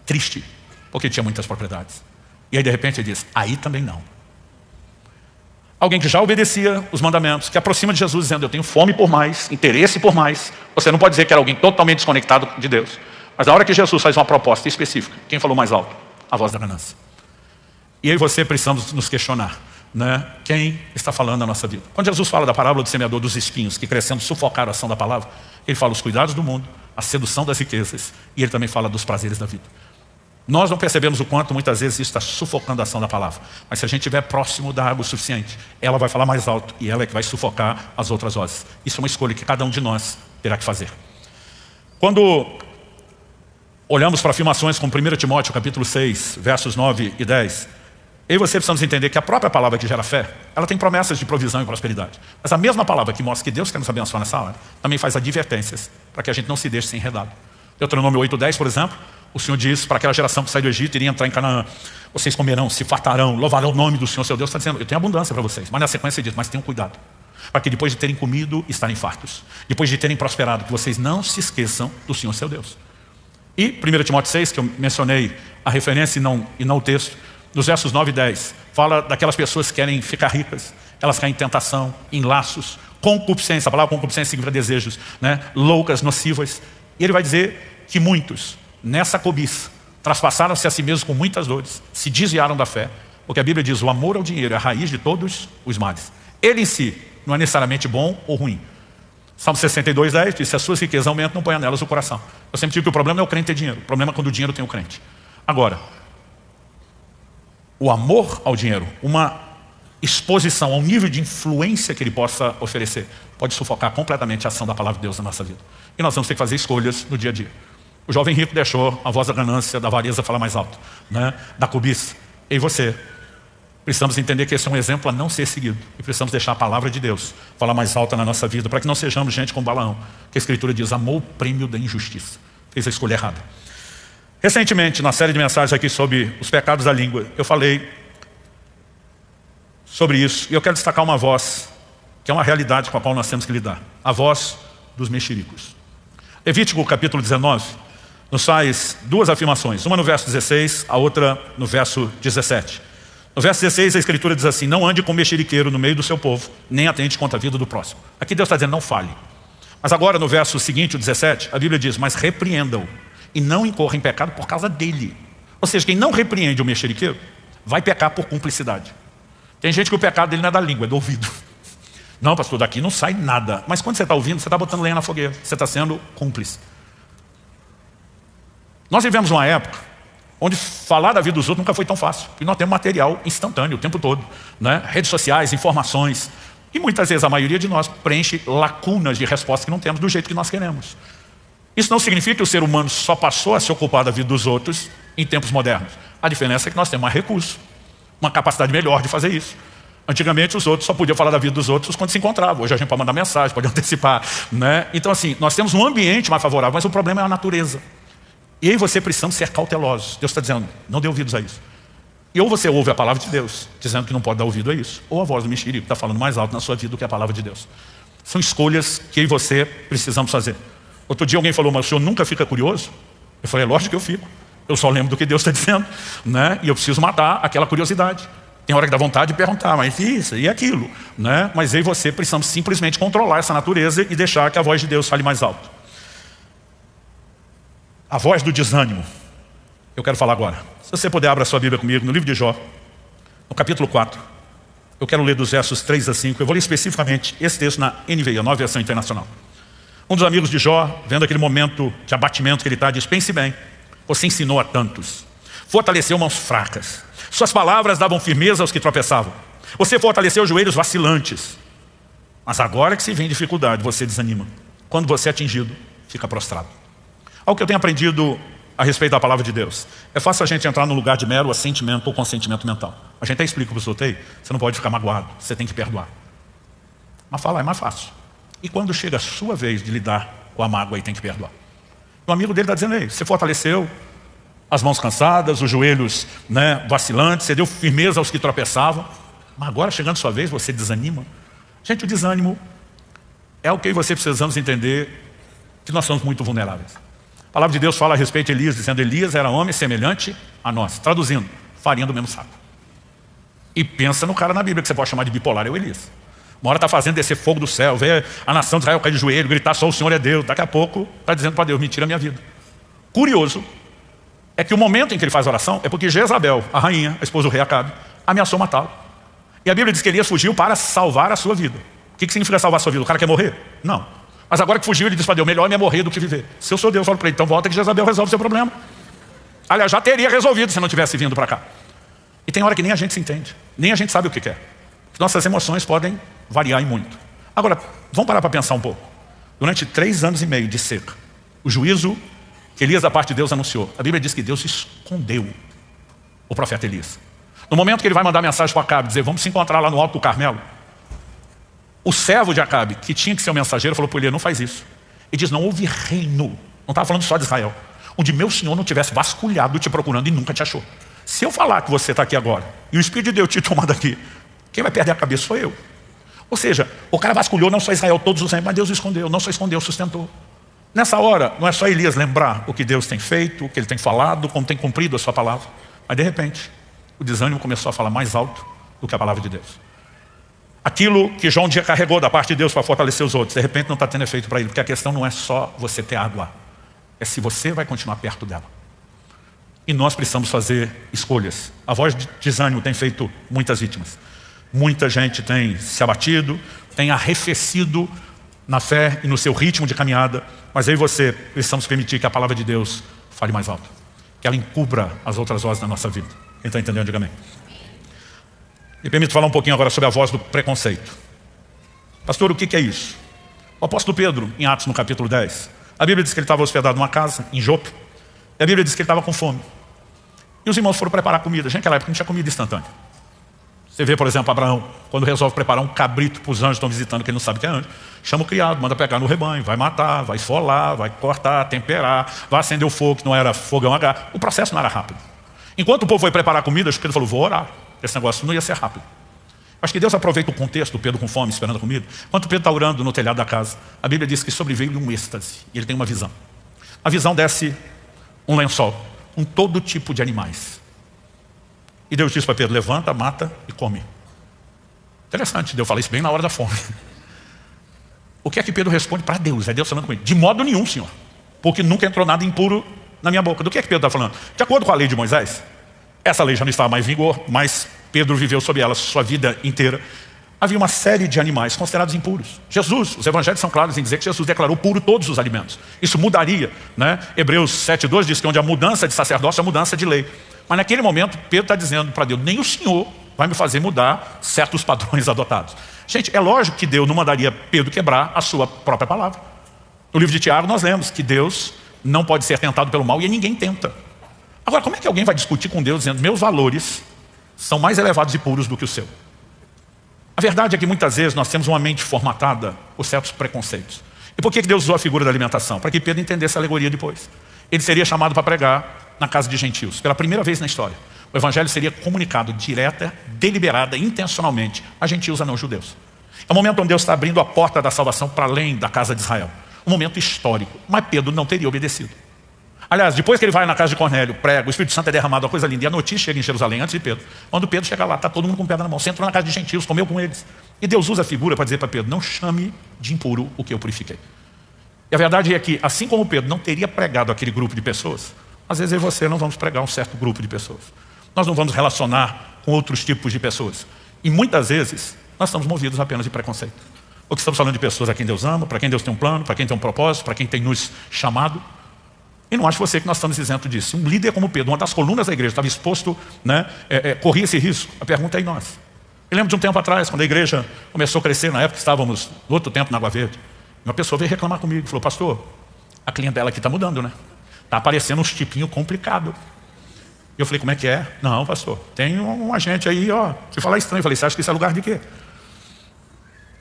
Triste, porque tinha muitas propriedades. E aí de repente ele diz, aí também não. Alguém que já obedecia os mandamentos, que aproxima de Jesus dizendo, eu tenho fome por mais, interesse por mais. Você não pode dizer que era alguém totalmente desconectado de Deus. Mas na hora que Jesus faz uma proposta específica, quem falou mais alto? A voz da ganância. E eu e você precisamos nos questionar, né? Quem está falando na nossa vida? Quando Jesus fala da parábola do semeador dos espinhos, que crescendo sufocaram a ação da palavra, ele fala os cuidados do mundo, a sedução das riquezas, e ele também fala dos prazeres da vida. Nós não percebemos o quanto muitas vezes isso está sufocando a ação da palavra. Mas se a gente estiver próximo da água o suficiente, ela vai falar mais alto e ela é que vai sufocar as outras vozes. Isso é uma escolha que cada um de nós terá que fazer. Quando olhamos para afirmações como 1 Timóteo capítulo 6, versos 9 e 10, eu e você precisamos entender que a própria palavra que gera fé, ela tem promessas de provisão e prosperidade. Mas a mesma palavra que mostra que Deus quer nos abençoar nessa hora, também faz advertências para que a gente não se deixe ser enredado. Deuteronômio 8:10, por exemplo, o Senhor diz para aquela geração que sai do Egito e iria entrar em Canaã, vocês comerão, se fartarão, louvarão o nome do Senhor seu Deus. Está dizendo, eu tenho abundância para vocês. Mas na sequência ele diz, mas tenham cuidado, para que depois de terem comido, estarem fartos. Depois de terem prosperado, que vocês não se esqueçam do Senhor seu Deus. E 1 Timóteo 6, que eu mencionei a referência e não o texto, nos versos 9 e 10, fala daquelas pessoas que querem ficar ricas, elas caem em tentação, em laços, concupiscência, a palavra concupiscência significa desejos, né? Loucas, nocivas. E ele vai dizer que muitos, nessa cobiça, traspassaram-se a si mesmos com muitas dores, se desviaram da fé, porque a Bíblia diz, o amor ao dinheiro é a raiz de todos os males. Ele em si não é necessariamente bom ou ruim. Salmo 62:10 diz, se as suas riquezas aumentam, não ponha nelas o coração. Eu sempre digo que o problema não é o crente ter dinheiro, o problema é quando o dinheiro tem o crente. Agora, o amor ao dinheiro, uma exposição ao nível de influência que ele possa oferecer, pode sufocar completamente a ação da palavra de Deus na nossa vida. E nós vamos ter que fazer escolhas no dia a dia. O jovem rico deixou a voz da ganância, da avareza falar mais alto, né? Da cobiça. E você, precisamos entender que esse é um exemplo a não ser seguido. E precisamos deixar a palavra de Deus falar mais alta na nossa vida, para que não sejamos gente como Balaão, que a Escritura diz, amou o prêmio da injustiça. Fez a escolha errada. Recentemente, na série de mensagens aqui sobre os pecados da língua, eu falei sobre isso. E eu quero destacar uma voz, que é uma realidade com a qual nós temos que lidar. A voz dos mexericos. Levítico capítulo 19 nos faz duas afirmações. Uma no verso 16, a outra no verso 17. No verso 16 a Escritura diz assim, não ande com mexeriqueiro no meio do seu povo, nem atente contra a vida do próximo. Aqui Deus está dizendo, não fale. Mas agora no verso seguinte, o 17, a Bíblia diz, mas repreenda-o e não incorra em pecado por causa dele. Ou seja, quem não repreende o mexeriqueiro, vai pecar por cumplicidade. Tem gente que o pecado dele não é da língua, é do ouvido. Não, pastor, daqui não sai nada. Mas quando você está ouvindo, você está botando lenha na fogueira. Você está sendo cúmplice. Nós vivemos uma época onde falar da vida dos outros nunca foi tão fácil. E nós temos material instantâneo o tempo todo, né? Redes sociais, informações. E muitas vezes a maioria de nós preenche lacunas de resposta que não temos do jeito que nós queremos. Isso não significa que o ser humano só passou a se ocupar da vida dos outros em tempos modernos. A diferença é que nós temos mais recurso, uma capacidade melhor de fazer isso. Antigamente os outros só podiam falar da vida dos outros quando se encontravam. Hoje a gente pode mandar mensagem, pode antecipar, né? Então assim, nós temos um ambiente mais favorável, mas o problema é a natureza. E aí você precisa ser cautelosos. Deus está dizendo, não dê ouvidos a isso. E ou você ouve a palavra de Deus, dizendo que não pode dar ouvido a isso, ou a voz do mexerico está falando mais alto na sua vida do que a palavra de Deus. São escolhas que eu e você precisamos fazer. Outro dia alguém falou, mas o senhor nunca fica curioso? Eu falei, lógico que eu fico. Eu só lembro do que Deus está dizendo, né? E eu preciso matar aquela curiosidade. Tem hora que dá vontade de perguntar, mas isso e aquilo, né? Mas eu e você precisamos simplesmente controlar essa natureza e deixar que a voz de Deus fale mais alto. A voz do desânimo. Eu quero falar agora. Se você puder, abra a sua Bíblia comigo no livro de Jó, no capítulo 4. Eu quero ler dos versos 3 a 5. Eu vou ler especificamente esse texto na NVI, a Nova Versão Internacional. Um dos amigos de Jó, vendo aquele momento de abatimento que ele está, diz, pense bem, você ensinou a tantos, fortaleceu mãos fracas, suas palavras davam firmeza aos que tropeçavam, você fortaleceu joelhos vacilantes, mas agora que se vem dificuldade, você desanima. quando você é atingido, fica prostrado. Algo que eu tenho aprendido a respeito da palavra de Deus. É fácil a gente entrar num lugar de mero assentimento ou consentimento mental. A gente até explica para o outros, você não pode ficar magoado, você tem que perdoar. Mas falar é mais fácil. E quando chega a sua vez de lidar com a mágoa e tem que perdoar? Um amigo dele está dizendo, ei, você fortaleceu as mãos cansadas, os joelhos vacilantes, você deu firmeza aos que tropeçavam, mas agora chegando a sua vez você desanima. Gente, o desânimo é o que você precisamos entender, que nós somos muito vulneráveis. A palavra de Deus fala a respeito de Elias, dizendo, Elias era homem semelhante a nós. Traduzindo, farinha do mesmo saco. E pensa no cara na Bíblia que você pode chamar de bipolar, é o Elias. Uma hora está fazendo descer fogo do céu, ver a nação de Israel cair de joelho, gritar só o Senhor é Deus. Daqui a pouco está dizendo para Deus, me tira a minha vida. Curioso é que o momento em que ele faz oração é porque Jezabel, a rainha, a esposa do rei Acabe, ameaçou matá-lo. E a Bíblia diz que Elias fugiu para salvar a sua vida. O que significa salvar a sua vida? O cara quer morrer? Não. Mas agora que fugiu, ele disse para Deus, melhor é morrer do que viver. Se eu sou Deus, eu falo para ele, então volta que Jezabel resolve o seu problema. Aliás, já teria resolvido se não tivesse vindo para cá. E tem hora que nem a gente se entende, nem a gente sabe o que quer. Nossas emoções podem variar em muito. Agora, vamos parar para pensar um pouco. Durante 3 anos e meio de seca, o juízo que Elias da parte de Deus anunciou, a Bíblia diz que Deus escondeu o profeta Elias. No momento que ele vai mandar mensagem para Acabe, dizer, vamos se encontrar lá no alto do Carmelo, o servo de Acabe, que tinha que ser o mensageiro, falou para Elias, não faz isso. Ele diz, não houve reino, não estava falando só de Israel, onde meu Senhor não tivesse vasculhado te procurando e nunca te achou. Se eu falar que você está aqui agora, e o Espírito de Deus te tomar daqui, quem vai perder a cabeça sou eu. Ou seja, o cara vasculhou não só Israel, todos os tempos, mas Deus o escondeu, não só escondeu, sustentou. Nessa hora, não é só Elias lembrar o que Deus tem feito, o que ele tem falado, como tem cumprido a sua palavra, mas de repente, o desânimo começou a falar mais alto do que a palavra de Deus. Aquilo que João um dia carregou da parte de Deus para fortalecer os outros, de repente não está tendo efeito para ele, porque a questão não é só você ter água, é se você vai continuar perto dela. E nós precisamos fazer escolhas. A voz de desânimo tem feito muitas vítimas. Muita gente tem se abatido, tem arrefecido na fé e no seu ritmo de caminhada, mas eu e você precisamos permitir que a palavra de Deus fale mais alto, que ela encubra as outras vozes da nossa vida. Quem está entendendo, diga amém. Me permite falar um pouquinho agora sobre a voz do preconceito. Pastor, o que é isso? O apóstolo Pedro, em Atos no capítulo 10, a Bíblia diz que ele estava hospedado numa casa, em Jope, e a Bíblia diz que ele estava com fome. E os irmãos foram preparar comida. Gente, naquela época não tinha comida instantânea. Você vê, por exemplo, Abraão, quando resolve preparar um cabrito para os anjos que estão visitando, que ele não sabe que é anjo, chama o criado, manda pegar no rebanho, vai matar, vai esfolar, vai cortar, temperar, vai acender o fogo, que não era fogão H. O processo não era rápido. Enquanto o povo foi preparar comida, Pedro falou, vou orar. Esse negócio não ia ser rápido. Acho que Deus aproveita o contexto, o Pedro com fome, esperando a comida. Enquanto Pedro está orando no telhado da casa, a Bíblia diz que sobreveio-lhe um êxtase, e ele tem uma visão. A visão desce um lençol, com todo tipo de animais. E Deus diz para Pedro, levanta, mata e come. Interessante, Deus fala isso bem na hora da fome. O que é que Pedro responde para Deus? É Deus falando com ele. De modo nenhum, Senhor, porque nunca entrou nada impuro na minha boca. Do que é que Pedro está falando? De acordo com a lei de Moisés, essa lei já não estava mais em vigor, mas Pedro viveu sob ela sua vida inteira. Havia uma série de animais considerados impuros. Jesus, os evangelhos são claros em dizer que Jesus declarou puro todos os alimentos. Isso mudaria, né? Hebreus 7:2 diz que onde há mudança de sacerdócio, há mudança de lei. Mas naquele momento, Pedro está dizendo para Deus, nem o Senhor vai me fazer mudar certos padrões adotados. Gente, é lógico que Deus não mandaria Pedro quebrar a sua própria palavra. No livro de Tiago nós lemos que Deus não pode ser tentado pelo mal e ninguém tenta. Agora, como é que alguém vai discutir com Deus dizendo, meus valores são mais elevados e puros do que o seu? A verdade é que muitas vezes nós temos uma mente formatada por certos preconceitos. E por que Deus usou a figura da alimentação? Para que Pedro entendesse a alegoria depois. Ele seria chamado para pregar na casa de gentios, pela primeira vez na história. O evangelho seria comunicado direta, deliberada, intencionalmente a gentios, a não judeus. É um momento onde Deus está abrindo a porta da salvação para além da casa de Israel. Um momento histórico, mas Pedro não teria obedecido. Aliás, depois que ele vai na casa de Cornélio, prega, o Espírito Santo é derramado, uma coisa linda, e a notícia chega em Jerusalém antes de Pedro. Quando Pedro chega lá, está todo mundo com pedra na mão. Você entrou na casa de gentios, comeu com eles. E Deus usa a figura para dizer para Pedro, não chame de impuro o que eu purifiquei. E a verdade é que, assim como Pedro não teria pregado aquele grupo de pessoas, às vezes eu e você não vamos pregar um certo grupo de pessoas. Nós não vamos relacionar com outros tipos de pessoas. E muitas vezes, nós estamos movidos apenas de preconceito. Porque estamos falando de pessoas a quem Deus ama, para quem Deus tem um plano, para quem tem um propósito, para quem tem nos chamado. E não acho você que nós estamos isentos disso. Um líder como Pedro, uma das colunas da igreja, estava exposto, corria esse risco. A pergunta é em nós. Eu lembro de um tempo atrás, quando a igreja começou a crescer, na época estávamos no outro tempo na Água Verde. Uma pessoa veio reclamar comigo e falou: pastor, a clientela aqui está mudando, né? Está aparecendo uns tipinhos complicados. Eu falei: como é que é? Não, pastor, tem um agente aí, ó, que fala estranho. Eu falei: você acha que isso é lugar de quê?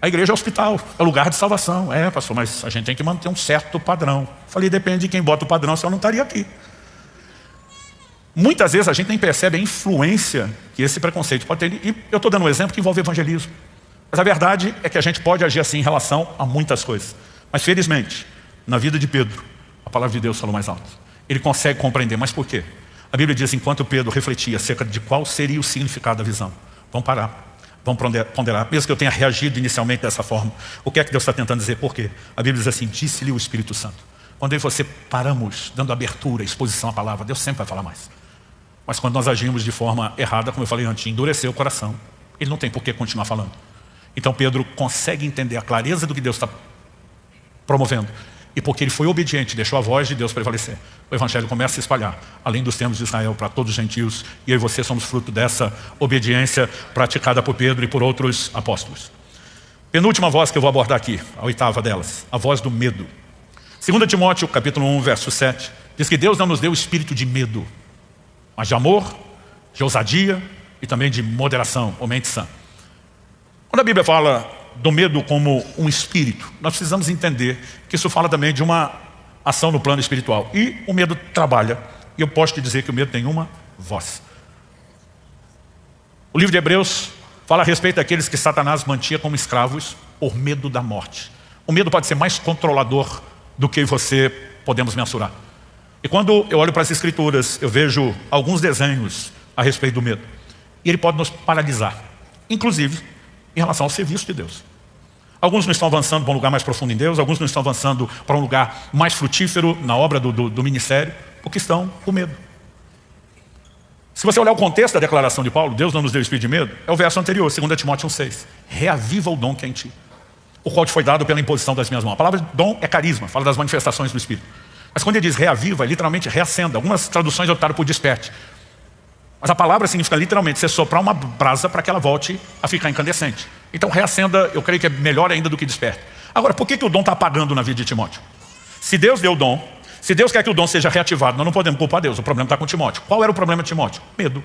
A igreja é hospital, é lugar de salvação. É, pastor, mas a gente tem que manter um certo padrão. Eu falei: depende de quem bota o padrão, senão eu não estaria aqui. Muitas vezes a gente nem percebe a influência que esse preconceito pode ter. E eu estou dando um exemplo que envolve evangelismo. Mas a verdade é que a gente pode agir assim em relação a muitas coisas. Mas felizmente, na vida de Pedro, a palavra de Deus falou mais alto. Ele consegue compreender. Mas por quê? A Bíblia diz: enquanto Pedro refletia acerca de qual seria o significado da visão. Vamos parar, vamos ponderar. Mesmo que eu tenha reagido inicialmente dessa forma, o que é que Deus está tentando dizer? Por quê? A Bíblia diz assim: disse-lhe o Espírito Santo. Quando eu e você paramos, dando abertura, exposição à palavra, Deus sempre vai falar mais. Mas quando nós agimos de forma errada, como eu falei antes, endureceu o coração, ele não tem por que continuar falando. Então Pedro consegue entender a clareza do que Deus está promovendo. E porque ele foi obediente, deixou a voz de Deus prevalecer, o evangelho começa a se espalhar, além dos termos de Israel, para todos os gentios. E eu e você somos fruto dessa obediência praticada por Pedro e por outros apóstolos. Penúltima voz que eu vou abordar aqui, a oitava delas, a voz do medo. 2 Timóteo, capítulo 1, verso 7, diz que Deus não nos deu o espírito de medo, mas de amor, de ousadia e também de moderação, ou mente sã. Quando a Bíblia fala do medo como um espírito, nós precisamos entender que isso fala também de uma ação no plano espiritual. E o medo trabalha, e eu posso te dizer que o medo tem uma voz. O livro de Hebreus fala a respeito daqueles que Satanás mantinha como escravos por medo da morte. O medo pode ser mais controlador do que você podemos mensurar. E quando eu olho para as Escrituras, eu vejo alguns desenhos a respeito do medo. E ele pode nos paralisar, inclusive em relação ao serviço de Deus. Alguns não estão avançando para um lugar mais profundo em Deus, alguns não estão avançando para um lugar mais frutífero na obra do ministério, porque estão com medo. Se você olhar o contexto da declaração de Paulo, Deus não nos deu espírito de medo, é o verso anterior, 2 Timóteo 1,6. Reaviva o dom que é em ti, o qual te foi dado pela imposição das minhas mãos. A palavra dom é carisma, fala das manifestações do Espírito. Mas quando ele diz reaviva, é literalmente reacenda. Algumas traduções optaram por desperte. Mas a palavra significa literalmente você soprar uma brasa para que ela volte a ficar incandescente. Então reacenda, eu creio que é melhor ainda do que desperte. Agora, por que o dom está apagando na vida de Timóteo? Se Deus deu o dom, se Deus quer que o dom seja reativado, nós não podemos culpar Deus. O problema está com Timóteo. Qual era o problema de Timóteo? Medo.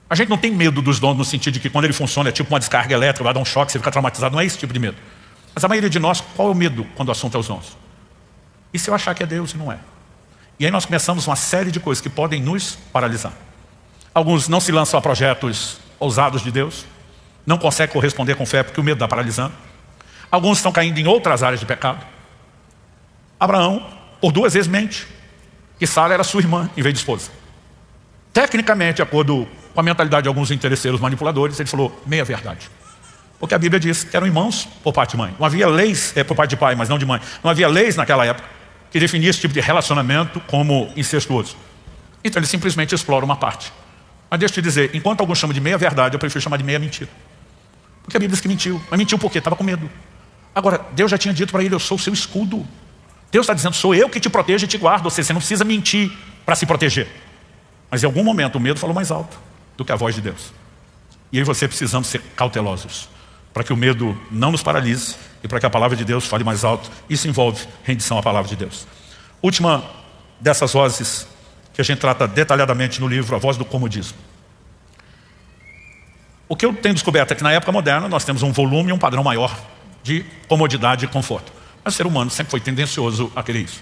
A gente não tem medo dos dons no sentido de que quando ele funciona é tipo uma descarga elétrica, vai dar um choque, você fica traumatizado. Não é esse tipo de medo. Mas a maioria de nós, qual é o medo quando o assunto é os dons? E se eu achar que é Deus e não é? E aí nós começamos uma série de coisas que podem nos paralisar. Alguns não se lançam a projetos ousados de Deus, não conseguem corresponder com fé porque o medo está paralisando. Alguns estão caindo em outras áreas de pecado. Abraão, por 2 vezes, mente que Sara era sua irmã em vez de esposa. Tecnicamente, de acordo com a mentalidade de alguns interesseiros manipuladores, ele falou meia verdade. Porque a Bíblia diz que eram irmãos por parte de mãe. Não havia leis, por parte de pai, mas não de mãe. Não havia leis naquela época que definia esse tipo de relacionamento como incestuoso. Então ele simplesmente explora uma parte. Mas deixa eu te dizer, enquanto alguns chamam de meia verdade, eu prefiro chamar de meia mentira. Porque a Bíblia diz que mentiu. Mas mentiu por quê? Estava com medo. Agora, Deus já tinha dito para ele: eu sou o seu escudo. Deus está dizendo: sou eu que te protejo e te guardo. Ou seja, você não precisa mentir para se proteger. Mas em algum momento o medo falou mais alto do que a voz de Deus. E eu e você precisamos ser cautelosos, para que o medo não nos paralise e para que a palavra de Deus fale mais alto. Isso envolve rendição à palavra de Deus. Última dessas vozes que a gente trata detalhadamente no livro, a voz do comodismo. O que eu tenho descoberto é que na época moderna nós temos um volume e um padrão maior de comodidade e conforto. Mas o ser humano sempre foi tendencioso a querer isso.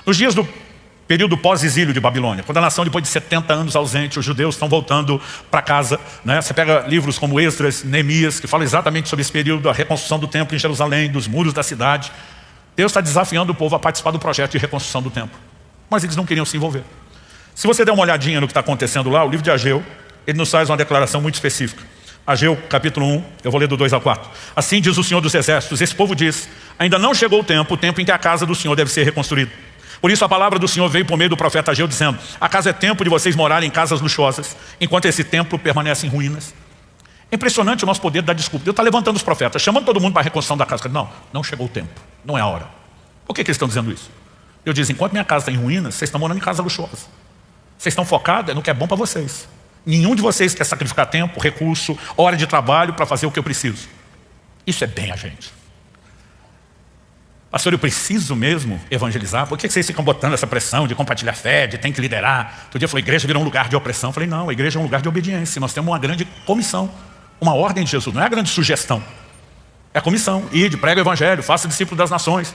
Nos dias do período pós-exílio de Babilônia, quando a nação, depois de 70 anos ausente, os judeus estão voltando para casa, né? Você pega livros como Esdras, Neemias, que falam exatamente sobre esse período, a reconstrução do templo em Jerusalém, dos muros da cidade. Deus está desafiando o povo a participar do projeto de reconstrução do templo. Mas eles não queriam se envolver. Se você der uma olhadinha no que está acontecendo lá, o livro de Ageu, ele nos faz uma declaração muito específica. Ageu, capítulo 1, eu vou ler do 2 ao 4. Assim diz o Senhor dos Exércitos: esse povo diz, ainda não chegou o tempo em que a casa do Senhor deve ser reconstruída. Por isso a palavra do Senhor veio por meio do profeta Ageu, dizendo: acaso é tempo de vocês morarem em casas luxuosas, enquanto esse templo permanece em ruínas? É impressionante o nosso poder de dar desculpa. Deus está levantando os profetas, chamando todo mundo para a reconstrução da casa. Não chegou o tempo, não é a hora. Por que eles estão dizendo isso? Eu digo: enquanto minha casa está em ruínas, vocês estão morando em casa luxuosa. Vocês estão focados no que é bom para vocês. Nenhum de vocês quer sacrificar tempo, recurso, hora de trabalho para fazer o que eu preciso. Isso é bem a gente. Pastor, eu preciso mesmo evangelizar? Por que vocês ficam botando essa pressão de compartilhar fé, de tem que liderar? Outro dia eu falei, a igreja virou um lugar de opressão. Eu falei, não, a igreja é um lugar de obediência. Nós temos uma grande comissão, uma ordem de Jesus. Não é a grande sugestão, é a comissão. Ide, prega o evangelho, faça discípulo das nações.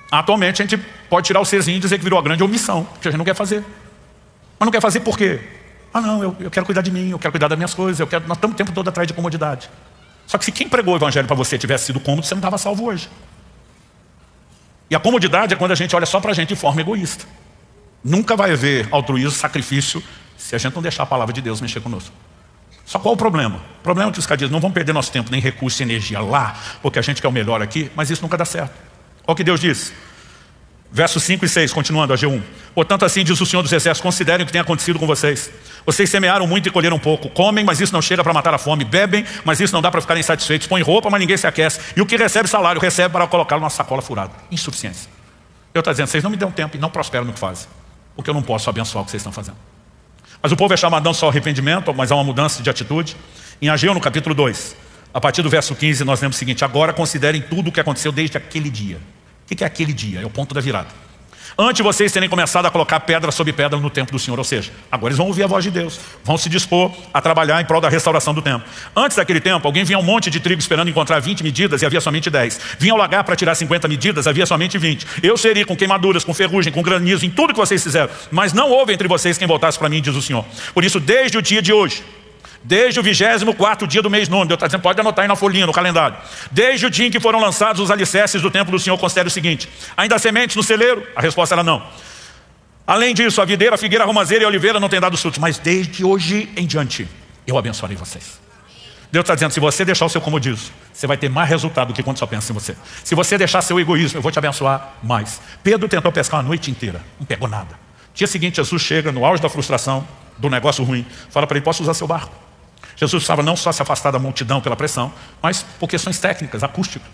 Atualmente a gente pode tirar o Czinho e dizer que virou a grande omissão, que a gente não quer fazer. Mas não quer fazer por quê? Ah não, eu quero cuidar de mim, eu quero cuidar das minhas coisas, nós estamos o tempo todo atrás de comodidade. Só que se quem pregou o evangelho para você tivesse sido cômodo, você não estava salvo hoje. E a comodidade é quando a gente olha só para a gente de forma egoísta. Nunca vai haver altruísmo, sacrifício, se a gente não deixar a palavra de Deus mexer conosco. Só qual o problema? O problema é que os caras dizem, não vamos perder nosso tempo, nem recurso e energia lá, porque a gente quer o melhor aqui, mas isso nunca dá certo. Olha o que Deus diz. Versos 5 e 6, continuando a G1. Portanto, assim diz o Senhor dos Exércitos, considerem o que tem acontecido com vocês. Vocês semearam muito e colheram pouco. Comem, mas isso não chega para matar a fome. Bebem, mas isso não dá para ficarem satisfeitos. Põem roupa, mas ninguém se aquece. E o que recebe salário, recebe para colocá-lo numa sacola furada. Insuficiência. Eu estou dizendo, vocês não me dão tempo e não prosperam no que fazem. Porque eu não posso abençoar o que vocês estão fazendo. Mas o povo é chamado não só ao arrependimento, mas a uma mudança de atitude. Em Ageu, no capítulo 2, a partir do verso 15, nós lemos o seguinte. Agora considerem tudo o que aconteceu desde aquele dia. O que é aquele dia? É o ponto da virada. Antes de vocês terem começado a colocar pedra sobre pedra no templo do Senhor. Ou seja, agora eles vão ouvir a voz de Deus. Vão se dispor a trabalhar em prol da restauração do templo. Antes daquele tempo, alguém vinha um monte de trigo esperando encontrar 20 medidas e havia somente 10. Vinha ao lagar para tirar 50 medidas, havia somente 20. Eu seria com queimaduras, com ferrugem, com granizo, em tudo que vocês fizeram. Mas não houve entre vocês quem voltasse para mim, diz o Senhor. Por isso, desde o dia de hoje, desde o 24º dia do mês nono, Deus está dizendo, pode anotar aí na folhinha, no calendário. Desde o dia em que foram lançados os alicerces do templo do Senhor, considere o seguinte. Ainda há sementes no celeiro? A resposta era não. Além disso, a videira, a figueira, a romazeira e a oliveira não têm dado frutos. Mas desde hoje em diante, eu abençoarei vocês. Deus está dizendo, se você deixar o seu comodismo, você vai ter mais resultado do que quando só pensa em você. Se você deixar seu egoísmo, eu vou te abençoar mais. Pedro tentou pescar a noite inteira, não pegou nada. Dia seguinte, Jesus chega no auge da frustração, do negócio ruim, fala para ele, posso usar seu barco? Jesus precisava não só se afastar da multidão pela pressão, mas por questões técnicas, acústicas.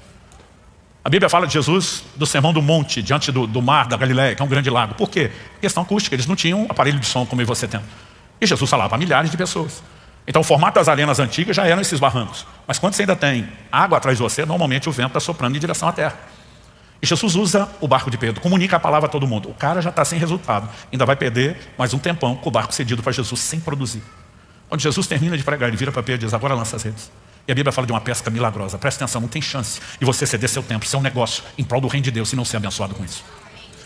A Bíblia fala de Jesus do Sermão do Monte, diante do mar da Galileia, que é um grande lago. Por quê? Questão acústica, eles não tinham aparelho de som como você tem. E Jesus falava para milhares de pessoas. Então o formato das arenas antigas já eram esses barrancos. Mas quando você ainda tem água atrás de você, normalmente o vento está soprando em direção à terra. E Jesus usa o barco de Pedro, comunica a palavra a todo mundo. O cara já está sem resultado, ainda vai perder mais um tempão com o barco cedido para Jesus sem produzir. Quando Jesus termina de pregar, ele vira para Pedro e diz, agora lança as redes. E a Bíblia fala de uma pesca milagrosa. Presta atenção, não tem chance de você ceder seu tempo, seu negócio, em prol do reino de Deus, e não ser abençoado com isso.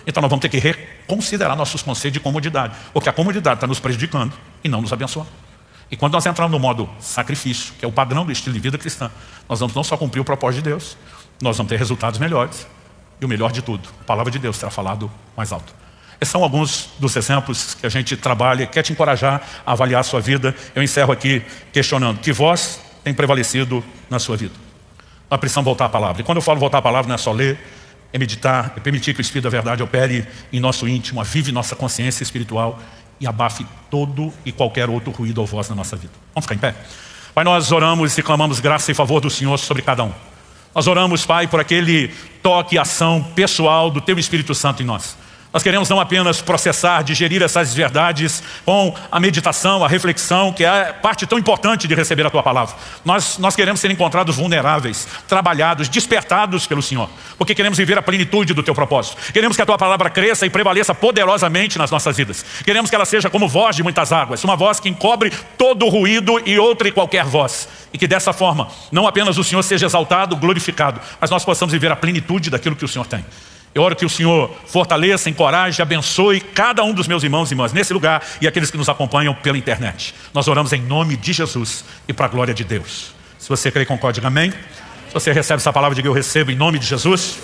Então nós vamos ter que reconsiderar nossos conceitos de comodidade. Porque a comodidade está nos prejudicando e não nos abençoando. E quando nós entramos no modo sacrifício, que é o padrão do estilo de vida cristã, nós vamos não só cumprir o propósito de Deus, nós vamos ter resultados melhores. E o melhor de tudo, a palavra de Deus será falado mais alto. Esses são alguns dos exemplos que a gente trabalha, quer te encorajar a avaliar a sua vida. Eu encerro aqui questionando, que voz tem prevalecido na sua vida? Nós precisamos voltar à palavra. E quando eu falo voltar à palavra, não é só ler, é meditar, é permitir que o Espírito da verdade opere em nosso íntimo, avive nossa consciência espiritual e abafe todo e qualquer outro ruído ou voz na nossa vida. Vamos ficar em pé? Pai, nós oramos e clamamos graça e favor do Senhor sobre cada um. Nós oramos, Pai, por aquele toque e ação pessoal do Teu Espírito Santo em nós. Nós queremos não apenas processar, digerir essas verdades com a meditação, a reflexão, que é parte tão importante de receber a Tua palavra. Nós queremos ser encontrados vulneráveis, trabalhados, despertados pelo Senhor. Porque queremos viver a plenitude do Teu propósito. Queremos que a Tua palavra cresça e prevaleça poderosamente nas nossas vidas. Queremos que ela seja como voz de muitas águas, uma voz que encobre todo o ruído e outra e qualquer voz. E que dessa forma, não apenas o Senhor seja exaltado, glorificado, mas nós possamos viver a plenitude daquilo que o Senhor tem. Eu oro que o Senhor fortaleça, encoraje, abençoe cada um dos meus irmãos e irmãs nesse lugar e aqueles que nos acompanham pela internet. Nós oramos em nome de Jesus e para a glória de Deus. Se você crê, concorde, diga amém. Se você recebe essa palavra, diga eu recebo em nome de Jesus.